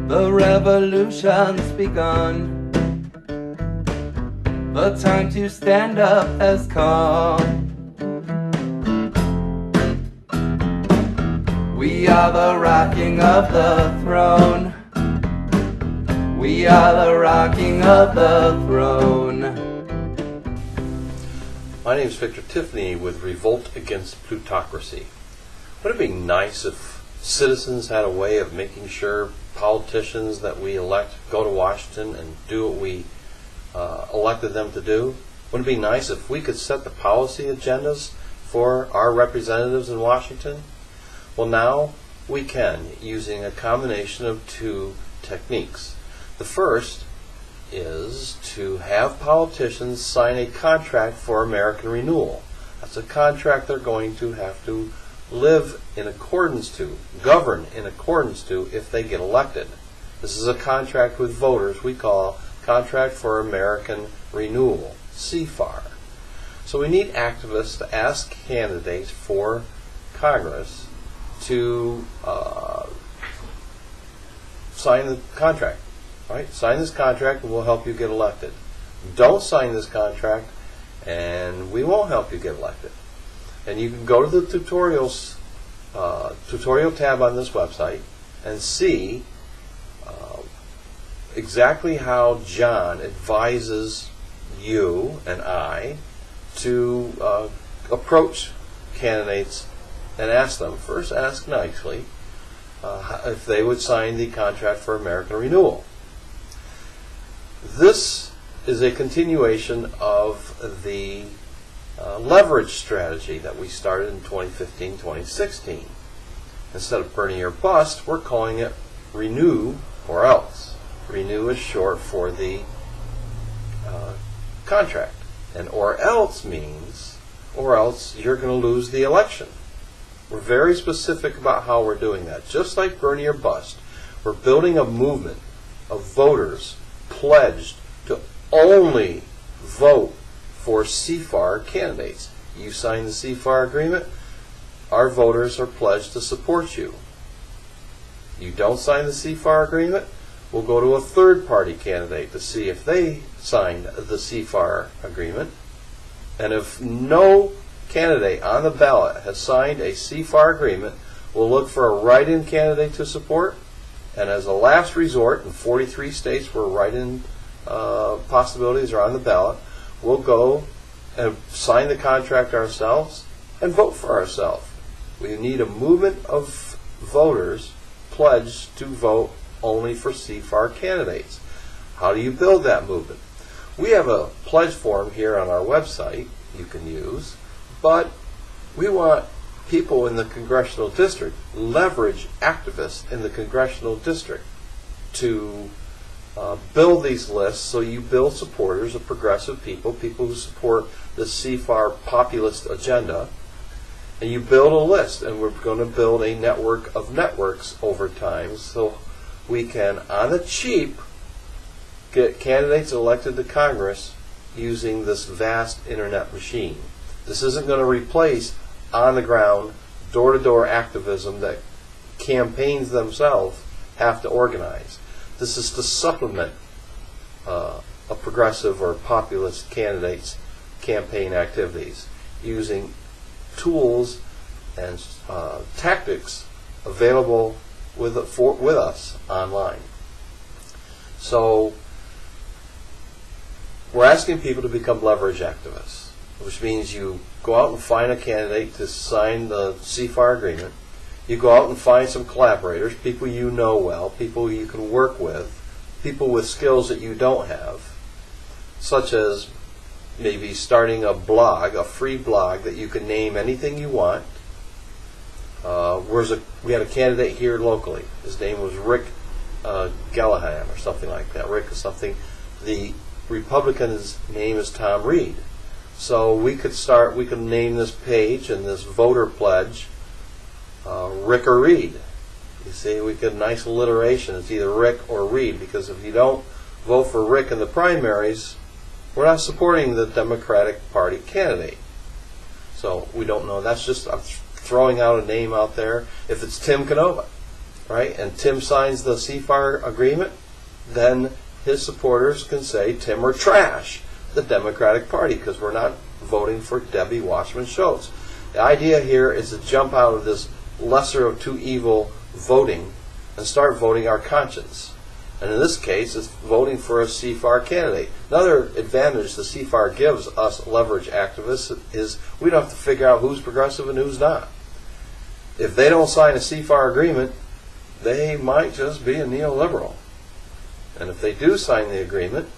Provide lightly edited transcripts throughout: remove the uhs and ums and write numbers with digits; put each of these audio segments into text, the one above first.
The revolution's begun. The time to stand up has come. We are the rocking of the throne. We are the rocking of the throne. My name is Victor Tiffany with Revolt Against Plutocracy. Would it be nice if citizens had a way of making sure politicians that we elect go to Washington and do what we elected them to do? Wouldn't it be nice if we could set the policy agendas for our representatives in Washington? Well, now we can, using a combination of two techniques. The first is to have politicians sign a contract for American renewal. That's a contract they're going to have to live in accordance to, govern in accordance to, if they get elected. This is a contract with voters we call Contract for American Renewal, CFAR. So we need activists to ask candidates for Congress to sign the contract. Right? Sign this contract and we'll help you get elected. Don't sign this contract and we won't help you get elected. And you can go to the tutorials, tutorial tab on this website and see exactly how John advises you and I to approach candidates and ask them, first ask nicely, if they would sign the Contract for American Renewal. This is a continuation of the leverage strategy that we started in 2015-2016. Instead of burning or bust, we're calling it renew or else. Renew is short for the contract. And or else means, or else you're going to lose the election. We're very specific about how we're doing that. Just like Bernie or bust, we're building a movement of voters pledged to only vote for CFAR candidates. You sign the CFAR agreement, our voters are pledged to support you. You don't sign the CFAR agreement, we'll go to a third-party candidate to see if they signed the CFAR agreement. And if no candidate on the ballot has signed a CFAR agreement, we'll look for a write-in candidate to support. And as a last resort, in 43 states where write-in possibilities are on the ballot, we'll go and sign the contract ourselves and vote for ourselves. We need a movement of voters pledged to vote only for CFAR candidates. How do you build that movement? We have a pledge form here on our website you can use, but we want people in the congressional district, leverage activists in the congressional district to build these lists. So you build supporters of progressive people, people who support the CFAR populist agenda, and you build a list. And we're going to build a network of networks over time so we can, on the cheap, get candidates elected to Congress using this vast internet machine. This isn't going to replace on-the-ground, door-to-door activism that campaigns themselves have to organize. This is to supplement a progressive or populist candidate's campaign activities using tools and tactics available with us online. So we're asking people to become leverage activists, which means you go out and find a candidate to sign the CFAR agreement. You go out and find some collaborators, people you know well, people you can work with, people with skills that you don't have, such as maybe starting a blog, a free blog that you can name anything you want. We had a candidate here locally. His name was Rick Gallahan or something like that. Rick is something. The Republican's name is Tom Reed. So we could name this page and this voter pledge Rick or Reed. You see, we get a nice alliteration. It's either Rick or Reed, because if you don't vote for Rick in the primaries, we're not supporting the Democratic Party candidate. So we don't know. That's just, I'm throwing out a name out there. If it's Tim Canova, right, and Tim signs the CFAR agreement, then his supporters can say, Tim, we're trash, the Democratic Party, because we're not voting for Debbie Wasserman Schultz. The idea here is to jump out of this lesser of two evil voting and start voting our conscience. And in this case, it's voting for a CFAR candidate. Another advantage the CFAR gives us leverage activists is we don't have to figure out who's progressive and who's not. If they don't sign a CFAR agreement, they might just be a neoliberal. And if they do sign the agreement,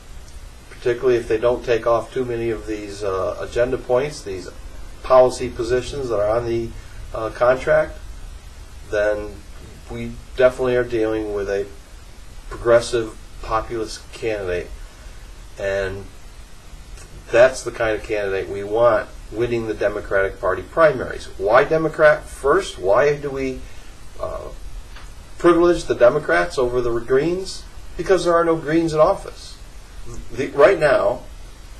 particularly if they don't take off too many of these agenda points, these policy positions that are on the contract, then we definitely are dealing with a progressive populist candidate, and that's the kind of candidate we want winning the Democratic Party primaries. Why Democrat first? Why do we privilege the Democrats over the Greens? Because there are no Greens in office. Right now,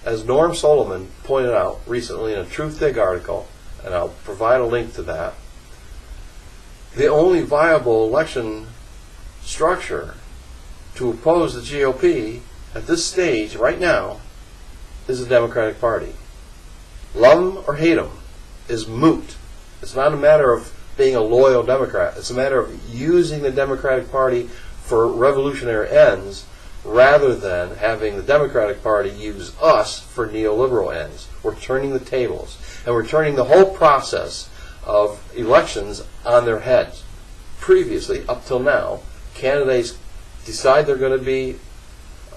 as Norm Solomon pointed out recently in a Truthdig article, and I'll provide a link to that, the only viable election structure to oppose the GOP at this stage, right now, is the Democratic Party. Love them or hate them is moot. It's not a matter of being a loyal Democrat. It's a matter of using the Democratic Party for revolutionary ends rather than having the Democratic Party use us for neoliberal ends. We're turning the tables, and we're turning the whole process of elections on their heads. Previously, up till now, candidates decide they're going to be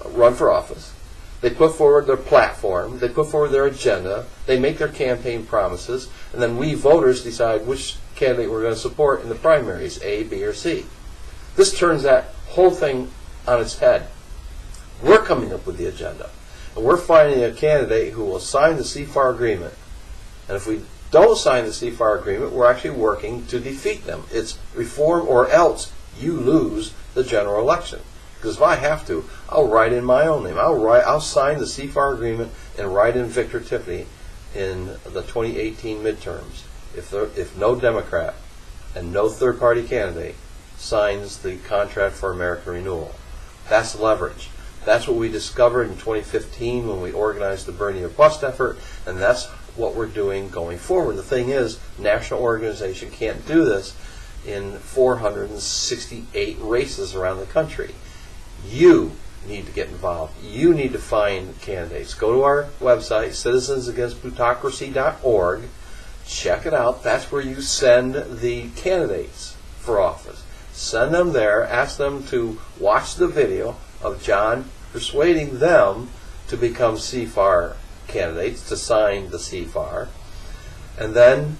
run for office. They put forward their platform, they put forward their agenda, they make their campaign promises, and then we voters decide which candidate we're going to support in the primaries, A, B, or C. This turns that whole thing on its head. We're coming up with the agenda, and we're finding a candidate who will sign the CFAR agreement. And if we don't sign the CFAR agreement, we're actually working to defeat them. It's reform or else you lose the general election. Because if I have to, I'll write in my own name. I'll sign the CFAR agreement and write in Victor Tiffany in the 2018 midterms. If no Democrat and no third-party candidate signs the contract for American renewal, that's leverage. That's what we discovered in 2015 when we organized the Bernie or Bust effort, and that's what we're doing going forward. The thing is, national organization can't do this in 468 races around the country. You need to get involved. You need to find candidates. Go to our website, citizensagainstplutocracy.org. Check it out. That's where you send the candidates for office. Send them there. Ask them to watch the video of John persuading them to become CFAR candidates, to sign the CFAR. And then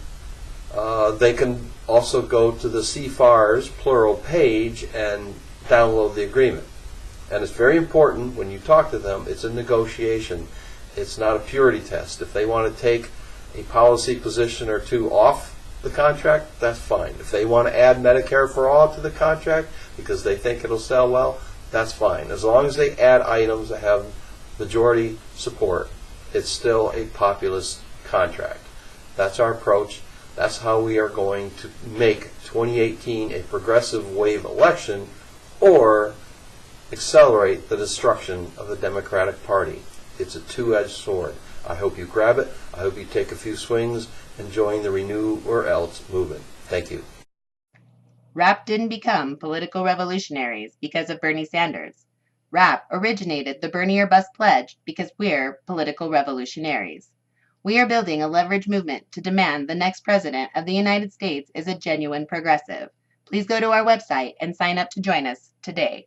they can also go to the CFAR's plural page and download the agreement. And it's very important when you talk to them, it's a negotiation. It's not a purity test. If they want to take a policy position or two off the contract, that's fine. If they want to add Medicare for all to the contract because they think it'll sell well, that's fine. As long as they add items that have majority support, it's still a populist contract. That's our approach. That's how we are going to make 2018 a progressive wave election or accelerate the destruction of the Democratic Party. It's a two-edged sword. I hope you grab it. I hope you take a few swings and join the Renew or Else movement. Thank you. RAP didn't become political revolutionaries because of Bernie Sanders. RAP originated the Bernie or Bust pledge because we're political revolutionaries. We are building a leverage movement to demand the next president of the United States is a genuine progressive. Please go to our website and sign up to join us today.